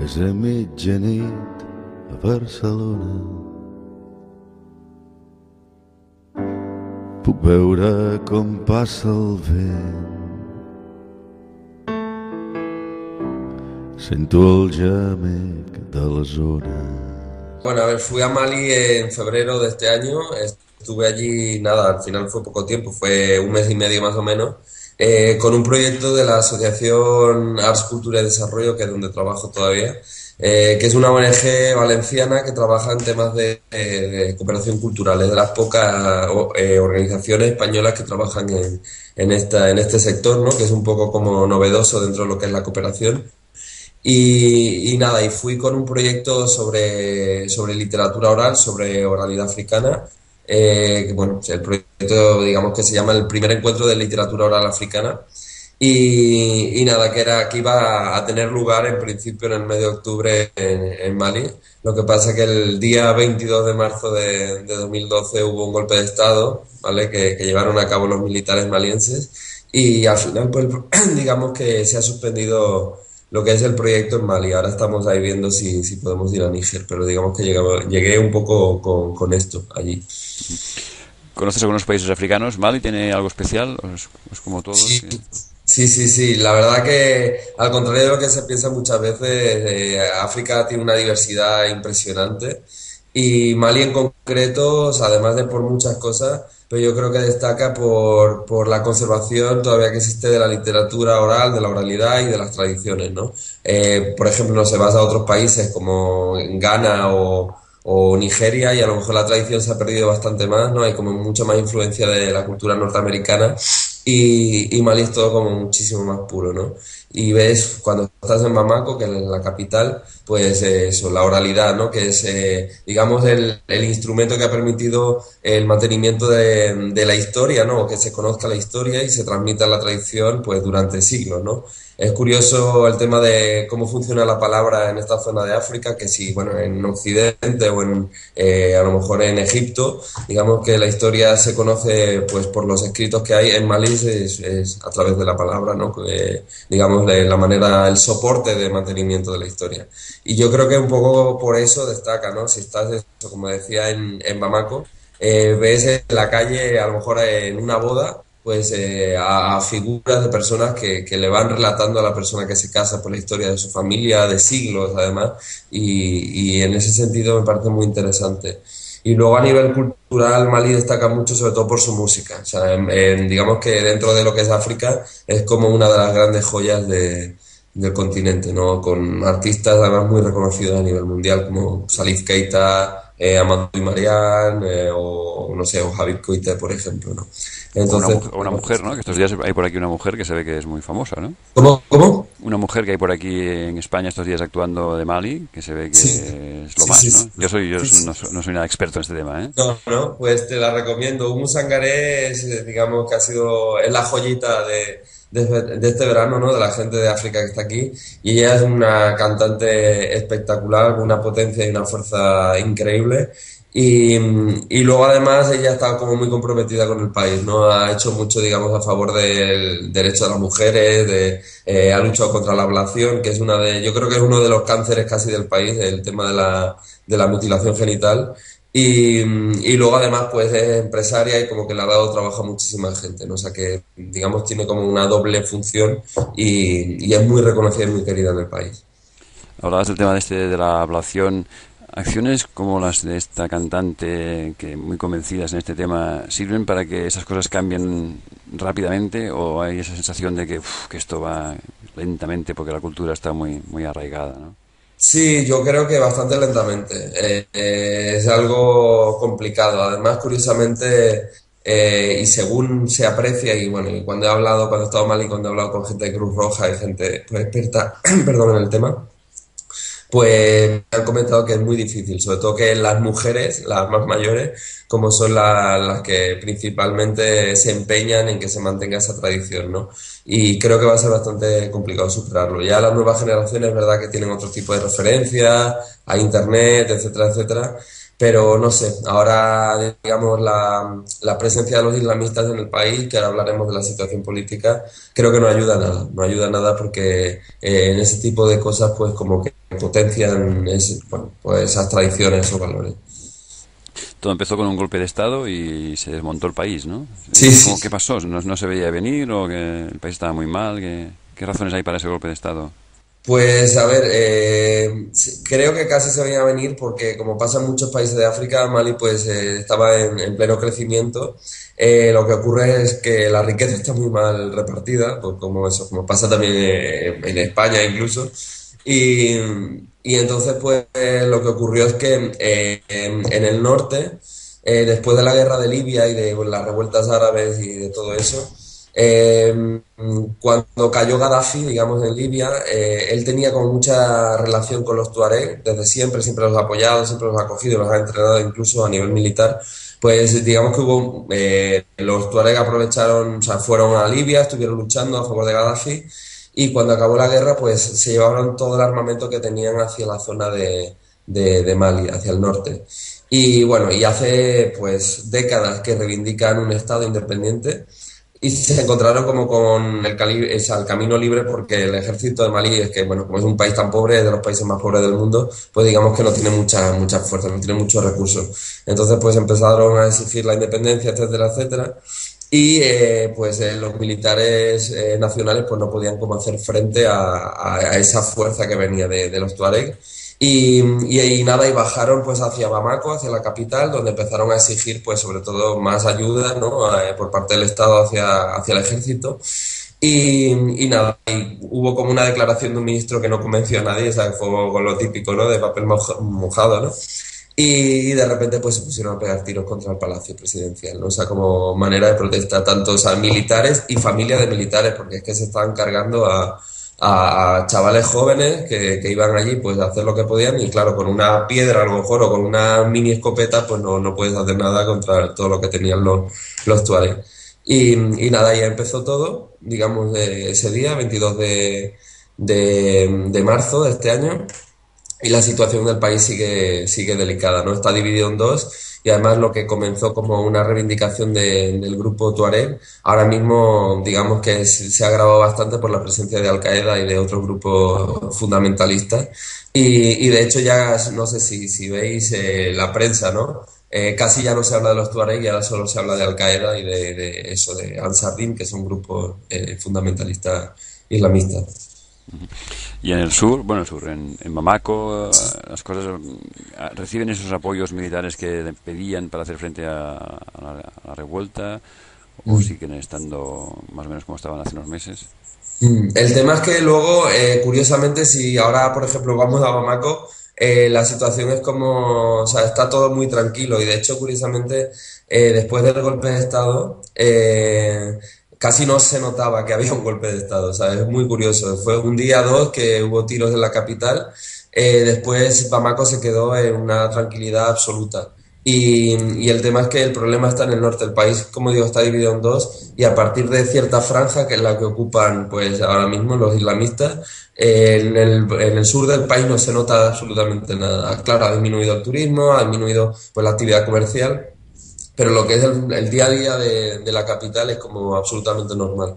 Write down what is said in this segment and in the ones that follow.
És a mitjanit a Barcelona. Puc veure com passa el vent. Sento el gemec de les ones. Bueno, a ver, fui a Mali en febrero de este año. Estuve allí, nada, al final fue poco tiempo, fue un mes y medio más o menos, con un proyecto de la Asociación Arts, Cultura y Desarrollo, que es donde trabajo todavía, que es una ONG valenciana que trabaja en temas de cooperación cultural. Es de las pocas organizaciones españolas que trabajan en este sector, ¿no? Que es un poco como novedoso dentro de lo que es la cooperación. Y nada, y fui con un proyecto sobre literatura oral, sobre oralidad africana. Que, bueno, el proyecto, digamos que se llama el primer encuentro de literatura oral africana. Y nada, que iba a tener lugar en principio en el mes de octubre en Mali. Lo que pasa es que el día 22 de marzo de 2012 hubo un golpe de Estado, ¿vale? Que llevaron a cabo los militares malienses. Y al final, pues, digamos que se ha suspendido lo que es el proyecto en Mali. Ahora estamos ahí viendo si podemos ir a Níger, pero digamos que llegué un poco con esto allí. ¿Conoces algunos países africanos? ¿Mali tiene algo especial? ¿O es como todos? Sí, sí. La verdad que, al contrario de lo que se piensa muchas veces, África tiene una diversidad impresionante y Mali en concreto, o sea, además de por muchas cosas, pero yo creo que destaca por la conservación todavía que existe de la literatura oral, de la oralidad y de las tradiciones, ¿no? Por ejemplo, no se vas a otros países como Ghana o Nigeria y a lo mejor la tradición se ha perdido bastante más, ¿no? Hay como mucha más influencia de la cultura norteamericana y Mali es todo como muchísimo más puro, ¿no? Y ves, cuando estás en Bamako, que es la capital, pues eso, la oralidad, ¿no? Que es, digamos, el instrumento que ha permitido el mantenimiento de la historia, ¿no? Que se conozca la historia y se transmita la tradición, pues, durante siglos, ¿no? Es curioso el tema de cómo funciona la palabra en esta zona de África, que si, bueno, en Occidente o a lo mejor en Egipto, digamos que la historia se conoce pues por los escritos que hay. En Malí es a través de la palabra, ¿no? Que, digamos, de la manera, el soporte de mantenimiento de la historia. Y yo creo que un poco por eso destaca, ¿no? Si estás, eso, como decía, en Bamako, ves en la calle, a lo mejor en una boda, pues a figuras de personas que le van relatando a la persona que se casa por la historia de su familia, de siglos además, y en ese sentido me parece muy interesante. Y luego a nivel cultural, Mali destaca mucho sobre todo por su música. O sea, digamos que dentro de lo que es África es como una de las grandes joyas del continente, ¿no? Con artistas además muy reconocidos a nivel mundial como Salif Keita, Amadou Mariane, o no sé, o Habib Koité, por ejemplo, ¿no? Entonces, O una mujer, ¿no? Que estos días hay por aquí una mujer que se ve que es muy famosa, ¿no? ¿cómo? Una mujer que hay por aquí en España estos días actuando de Mali, que se ve que Sí, es lo sí, más, sí, ¿no? sí. Sí, sí. No soy nada experto en este tema, ¿eh? No, no, pues te la recomiendo. Umu Sangaré es, digamos, que es la joyita de este verano, ¿no? De la gente de África que está aquí. Y ella es una cantante espectacular, con una potencia y una fuerza increíble. Y luego además ella está como muy comprometida con el país, ¿no? Ha hecho mucho, digamos, a favor del derecho de las mujeres, ha luchado contra la ablación, que es yo creo que es uno de los cánceres casi del país, el tema de la mutilación genital. Y luego además pues es empresaria y como que le ha dado trabajo a muchísima gente, ¿no? O sea que digamos tiene como una doble función y es muy reconocida y muy querida en el país. Hablabas del tema de la ablación. Acciones como las de esta cantante, que muy convencidas en este tema, ¿sirven para que esas cosas cambien rápidamente o hay esa sensación de que esto va lentamente porque la cultura está muy arraigada, ¿no? Sí, yo creo que bastante lentamente. Es algo complicado. Además, curiosamente, y según se aprecia, y bueno, y cuando he estado mal y cuando he hablado con gente de Cruz Roja y gente pues, experta, perdón, en el tema, pues me han comentado que es muy difícil, sobre todo que las mujeres, las más mayores, como son las que principalmente se empeñan en que se mantenga esa tradición, ¿no? Y creo que va a ser bastante complicado superarlo. Ya las nuevas generaciones es verdad que tienen otro tipo de referencias, a internet, etcétera, etcétera, pero no sé, ahora digamos la presencia de los islamistas en el país, que ahora hablaremos de la situación política, creo que no ayuda a nada, no ayuda a nada porque en ese tipo de cosas pues como que potencian bueno, pues esas tradiciones o valores. Todo empezó con un golpe de Estado y se desmontó el país, ¿no? Sí, ¿Cómo, sí. qué pasó? ¿No se veía venir o que el país estaba muy mal? ¿Qué razones hay para ese golpe de Estado? Pues a ver, creo que casi se venía a venir porque como pasa en muchos países de África, Mali pues estaba en pleno crecimiento. Lo que ocurre es que la riqueza está muy mal repartida, pues como eso, como pasa también en España incluso. Y, y entonces pues lo que ocurrió es que en el norte, después de la guerra de Libia y de bueno, las revueltas árabes y de todo eso, cuando cayó Gaddafi, digamos, en Libia, él tenía como mucha relación con los tuareg, desde siempre, siempre los ha apoyado, siempre los ha acogido, los ha entrenado incluso a nivel militar. Pues digamos que hubo, los tuareg aprovecharon, o sea, fueron a Libia, estuvieron luchando a favor de Gaddafi y cuando acabó la guerra, pues se llevaron todo el armamento que tenían hacia la zona de Mali, hacia el norte. Y bueno, y hace pues décadas que reivindican un Estado independiente y se encontraron como con el camino libre porque el ejército de Malí es que, bueno, como es un país tan pobre, es de los países más pobres del mundo, pues digamos que no tiene mucha fuerza, no tiene muchos recursos. Entonces, pues empezaron a exigir la independencia, etcétera, etcétera. Y pues los militares nacionales pues no podían como hacer frente a esa fuerza que venía de los Tuareg y nada, y bajaron pues hacia Bamako, hacia la capital, donde empezaron a exigir pues sobre todo más ayuda, ¿no? Por parte del Estado hacia el ejército. Y nada, y hubo como una declaración de un ministro que no convenció a nadie, o sea, que fue con lo típico, ¿no? De papel mojado, ¿no? Y de repente pues se pusieron a pegar tiros contra el Palacio Presidencial, ¿no? O sea, como manera de protesta, tanto, o sea, militares y familia de militares, porque es que se estaban cargando a chavales jóvenes que iban allí pues a hacer lo que podían y claro, con una piedra a lo mejor o con una mini escopeta pues no puedes hacer nada contra todo lo que tenían los tuareg. Y nada, ya empezó todo, digamos, ese día, 22 de marzo de este año, y la situación del país sigue delicada, ¿no? Está dividido en dos y además lo que comenzó como una reivindicación del grupo Tuareg, ahora mismo digamos que se ha agravado bastante por la presencia de Al-Qaeda y de otros grupos fundamentalistas y de hecho ya no sé si veis la prensa, ¿no? Casi ya no se habla de los Tuareg y ahora solo se habla de Al-Qaeda y de eso, de Ansar-Din, que son grupos fundamentalistas islamistas. Y en el sur, bueno, el sur, en Bamako, las cosas reciben esos apoyos militares que pedían para hacer frente a la revuelta, o siguen estando más o menos como estaban hace unos meses. El tema es que luego, curiosamente, si ahora, por ejemplo, vamos a Bamako, la situación es como, o sea, está todo muy tranquilo y de hecho, curiosamente, después del golpe de Estado, casi no se notaba que había un golpe de Estado, o sea, es muy curioso. Fue un día, dos, que hubo tiros en la capital, después Bamako se quedó en una tranquilidad absoluta. Y el tema es que el problema está en el norte del país, como digo, está dividido en dos y a partir de cierta franja, que es la que ocupan pues ahora mismo los islamistas, en el sur del país no se nota absolutamente nada. Claro, ha disminuido el turismo, ha disminuido pues la actividad comercial, pero lo que es el día a día de la capital es como absolutamente normal.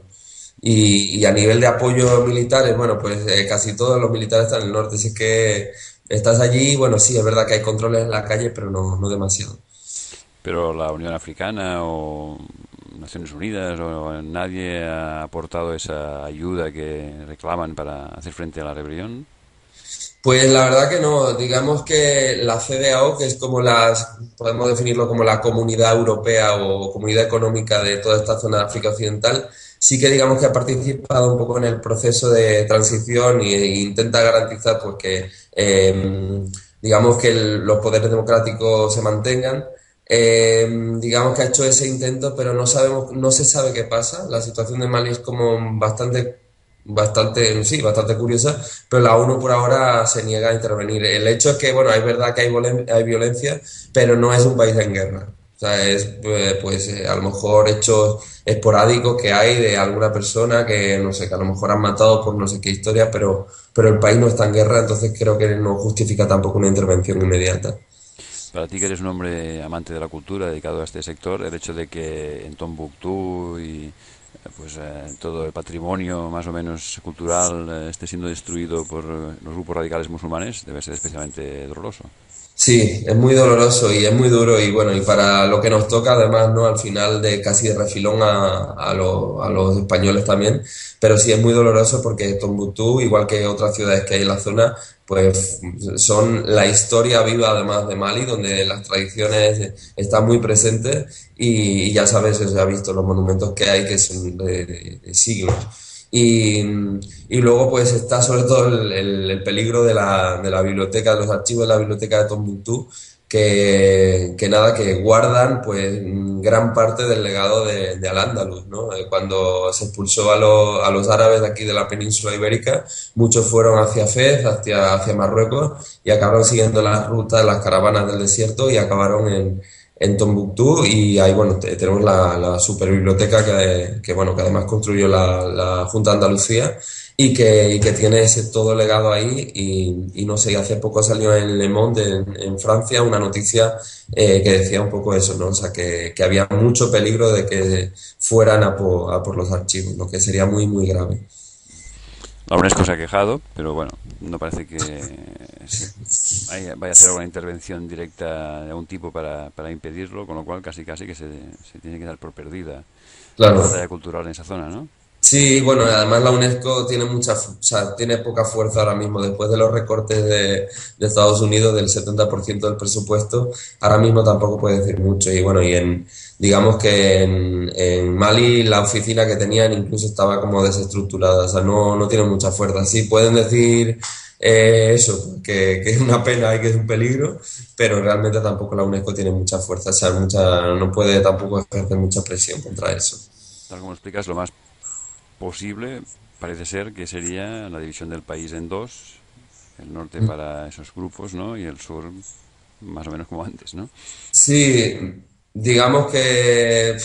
Y a nivel de apoyo militares, bueno, pues casi todos los militares están en el norte. Si es que estás allí, bueno, sí, es verdad que hay controles en la calle, pero no demasiado. Pero la Unión Africana o Naciones Unidas o nadie ha aportado esa ayuda que reclaman para hacer frente a la rebelión. Pues la verdad que no, digamos que la CEDEAO, que es como podemos definirlo como la comunidad europea o comunidad económica de toda esta zona de África Occidental, sí que digamos que ha participado un poco en el proceso de transición e intenta garantizar pues que digamos que los poderes democráticos se mantengan. Digamos que ha hecho ese intento, pero no se sabe qué pasa. La situación de Mali es como sí, bastante curiosa, pero la ONU por ahora se niega a intervenir. El hecho es que, bueno, es verdad que hay violencia, pero no es un país en guerra. O sea, es pues a lo mejor hechos esporádicos que hay de alguna persona que, no sé, que a lo mejor han matado por no sé qué historia, pero el país no está en guerra, entonces creo que no justifica tampoco una intervención inmediata. Para ti, que eres un hombre amante de la cultura, dedicado a este sector, el hecho de que en Tombuctú y todo el patrimonio más o menos cultural esté siendo destruido por los grupos radicales musulmanes debe ser especialmente doloroso. Sí, es muy doloroso y es muy duro y bueno, y para lo que nos toca además, ¿no? Al final de casi de refilón a los españoles también, pero sí es muy doloroso porque Tombuctú, igual que otras ciudades que hay en la zona, pues son la historia viva además de Mali, donde las tradiciones están muy presentes y ya sabes, se ha visto los monumentos que hay que son de siglos. Y, y luego pues está sobre todo el peligro de la biblioteca, de los archivos de la biblioteca de Tombuctú, que nada, que guardan pues gran parte del legado de Al-Ándalus, ¿no? Cuando se expulsó a los árabes de aquí de la península ibérica, muchos fueron hacia Fez, hacia Marruecos, y acabaron siguiendo las rutas, las caravanas del desierto y acabaron en Tombuctú y ahí bueno tenemos la super biblioteca bueno que además construyó la Junta de Andalucía y que tiene ese todo legado ahí y no sé, y hace poco salió en Le Monde en Francia una noticia que decía un poco eso, ¿no? O sea que había mucho peligro de que fueran a por los archivos, lo que sería muy muy grave. La UNESCO se ha quejado, pero bueno, no parece que vaya a hacer alguna intervención directa de algún tipo para impedirlo, con lo cual casi que se tiene que dar por perdida la Claro. batalla cultural en esa zona, ¿no? Sí, bueno, además la UNESCO tiene o sea, tiene poca fuerza ahora mismo después de los recortes de Estados Unidos del 70% del presupuesto, ahora mismo tampoco puede decir mucho y bueno, digamos que en Mali la oficina que tenían incluso estaba como desestructurada, o sea, no tiene mucha fuerza. Sí, pueden decir eso, que es una pena y que es un peligro, pero realmente tampoco la UNESCO tiene mucha fuerza, o sea, no puede tampoco ejercer mucha presión contra eso. Tal como explicas, lo más posible parece ser que sería la división del país en dos, el norte para esos grupos, ¿no? Y el sur más o menos como antes, ¿no? Sí, digamos que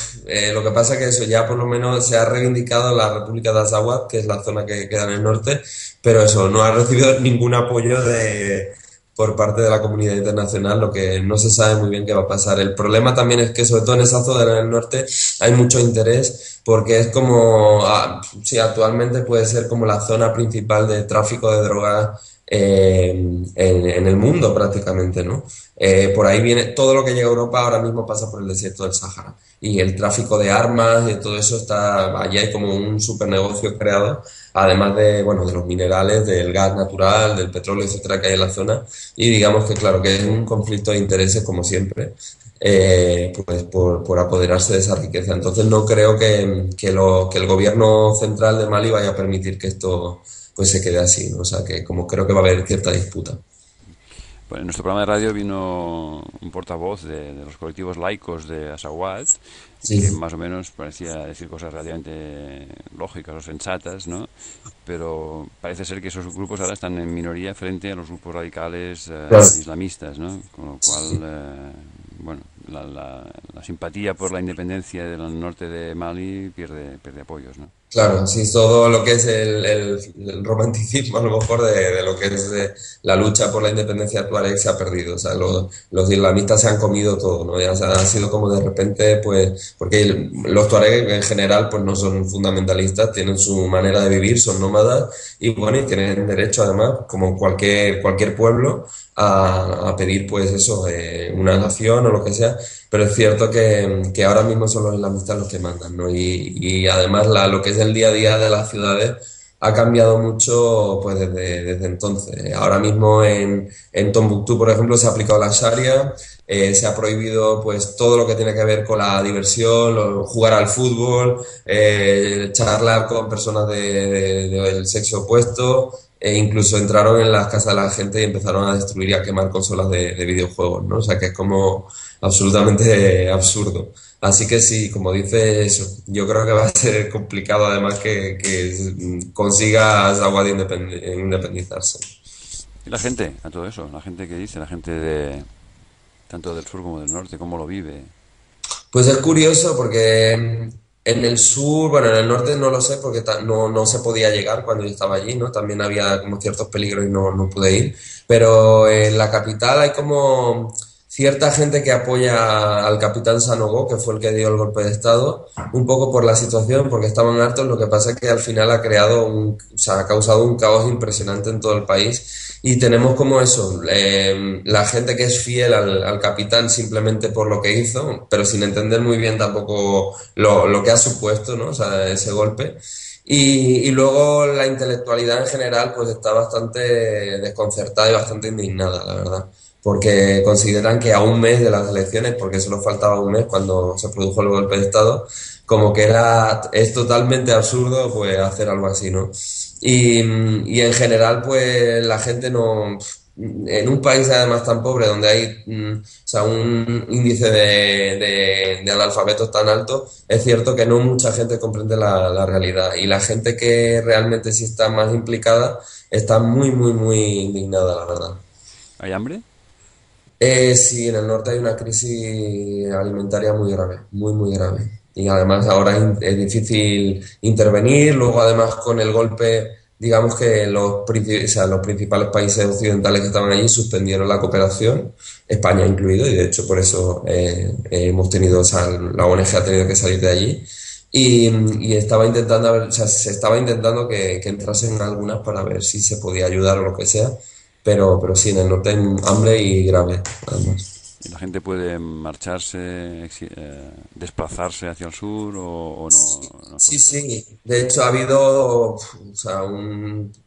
lo que pasa es que eso ya por lo menos se ha reivindicado la República de Azawad, que es la zona que queda en el norte, pero eso no ha recibido ningún apoyo por parte de la comunidad internacional, lo que no se sabe muy bien qué va a pasar. El problema también es que sobre todo en esa zona del norte hay mucho interés porque es como, sí, actualmente puede ser como la zona principal de tráfico de drogas en el mundo prácticamente, ¿no? Por ahí viene todo lo que llega a Europa ahora mismo pasa por el desierto del Sáhara y el tráfico de armas y todo eso está allí hay como un super negocio creado además de bueno de los minerales del gas natural del petróleo etcétera que hay en la zona y digamos que claro que es un conflicto de intereses como siempre pues por apoderarse de esa riqueza entonces no creo que el gobierno central de Mali vaya a permitir que esto pues se quede así, ¿no? O sea que como creo que va a haber cierta disputa. Bueno, en nuestro programa de radio vino un portavoz de los colectivos laicos de Azawad que Sí, más o menos parecía decir cosas relativamente lógicas o sensatas, ¿no? Pero parece ser que esos grupos ahora están en minoría frente a los grupos radicales claro. islamistas, ¿no? Con lo cual, bueno, la simpatía por la independencia del norte de Mali pierde apoyos, ¿no? Claro, sí, todo lo que es el romanticismo a lo mejor de lo que es la lucha por la independencia tuareg se ha perdido. O sea, los islamistas se han comido todo, ¿no? Ya ha sido como de repente, pues, porque los tuareg en general pues no son fundamentalistas, tienen su manera de vivir, son nómadas y bueno, y tienen derecho además, como cualquier pueblo, a pedir pues eso, una nación o lo que sea. Pero es cierto que ahora mismo son los islamistas los que mandan, ¿no? Y además lo que es el día a día de las ciudades ha cambiado mucho pues desde entonces. Ahora mismo en Tombuctú, por ejemplo, se ha aplicado la Sharia, se ha prohibido pues todo lo que tiene que ver con la diversión, jugar al fútbol, charlar con personas del sexo opuesto, e incluso entraron en las casas de la gente y empezaron a destruir y a quemar consolas de videojuegos, ¿no? O sea que es como absolutamente absurdo. Así que sí, como dice eso, yo creo que va a ser complicado además que consiga Zawad independizarse. Y la gente, a todo eso, la gente que dice, la gente de tanto del sur como del norte, cómo lo vive. Pues es curioso porque en el sur, bueno, en el norte no lo sé porque no se podía llegar cuando yo estaba allí, ¿no? También había como ciertos peligros y no pude ir. Pero en la capital hay como cierta gente que apoya al capitán Sanogo, que fue el que dio el golpe de Estado, un poco por la situación, porque estaban hartos. Lo que pasa es que al final ha creado o sea, ha causado un caos impresionante en todo el país. Y tenemos como eso, la gente que es fiel al capitán simplemente por lo que hizo, pero sin entender muy bien tampoco lo que ha supuesto, ¿no? O sea, ese golpe. Y luego la intelectualidad en general pues está bastante desconcertada y bastante indignada, la verdad, porque consideran que a un mes de las elecciones, porque solo faltaba un mes cuando se produjo el golpe de Estado, como que es totalmente absurdo pues hacer algo así, ¿no? Y en general pues la gente no, en un país además tan pobre donde hay o sea, un índice de analfabetos tan alto, es cierto que no mucha gente comprende la realidad, y la gente que realmente sí está más implicada está muy, muy, muy indignada, la verdad. ¿Hay hambre? Sí, en el norte hay una crisis alimentaria muy grave, muy, muy grave. Y además ahora es difícil intervenir. Luego, además, con el golpe, digamos que o sea, los principales países occidentales que estaban allí suspendieron la cooperación, España incluido, y de hecho por eso hemos tenido, o sea, la ONG ha tenido que salir de allí. Y estaba intentando, o sea, se estaba intentando que entrasen algunas para ver si se podía ayudar o lo que sea, pero sí, en el norte hay hambre y grave, además. ¿Y la gente puede marcharse, desplazarse hacia el sur o no es Sí, posible? sí. De hecho, ha habido, o sea,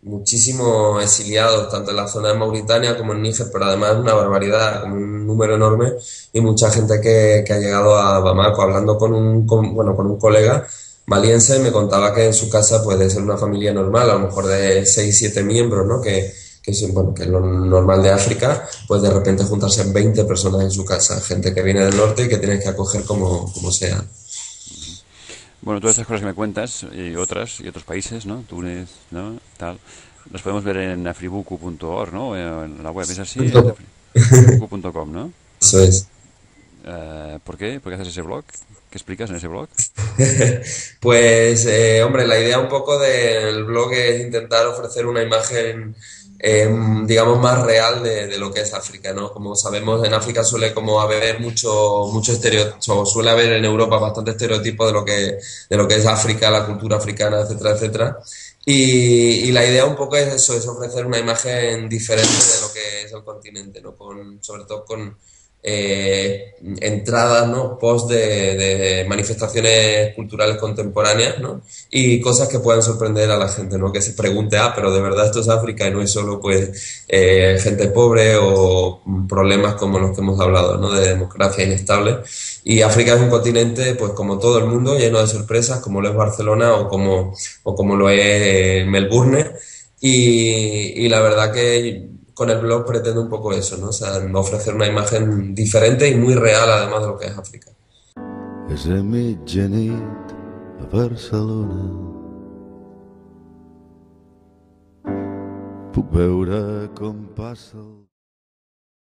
muchísimos exiliados, tanto en la zona de Mauritania como en Níger, pero además una barbaridad, como un número enorme, y mucha gente que ha llegado a Bamako. Hablando bueno, con un colega maliense, me contaba que en su casa puede ser una familia normal, a lo mejor de 6 7 miembros, ¿no? Bueno, que es lo normal de África, pues de repente juntarse 20 personas en su casa, gente que viene del norte y que tienes que acoger como sea. Bueno, todas estas cosas que me cuentas y otras y otros países, ¿no? Túnez, ¿no? Tal, las podemos ver en afribuku.org, ¿no? En la web, ¿es así? Es afribuku.com, ¿no? Eso es. ¿Por qué? ¿Por qué haces ese blog? ¿Qué explicas en ese blog? Pues, hombre, la idea un poco del blog es intentar ofrecer una imagen, digamos, más real de lo que es África, ¿no? Como sabemos, en África suele como haber mucho estereotipo, suele haber en Europa bastante estereotipo de lo que es África, la cultura africana, etcétera, etcétera. Y la idea un poco es eso, es ofrecer una imagen diferente de lo que es el continente, ¿no? Sobre todo con entradas, ¿no? Post de manifestaciones culturales contemporáneas, ¿no? Y cosas que puedan sorprender a la gente, ¿no? Que se pregunte, pero de verdad esto es África y no es solo, pues, gente pobre o problemas como los que hemos hablado, ¿no? De democracia inestable. Y África es un continente, pues, como todo el mundo, lleno de sorpresas, como lo es Barcelona o como lo es Melbourne. Y la verdad que con el blog pretendo un poco eso, ¿no? O sea, ofrecer una imagen diferente y muy real, además de lo que es África. És a mitjanit a Barcelona. Puc veure com passa el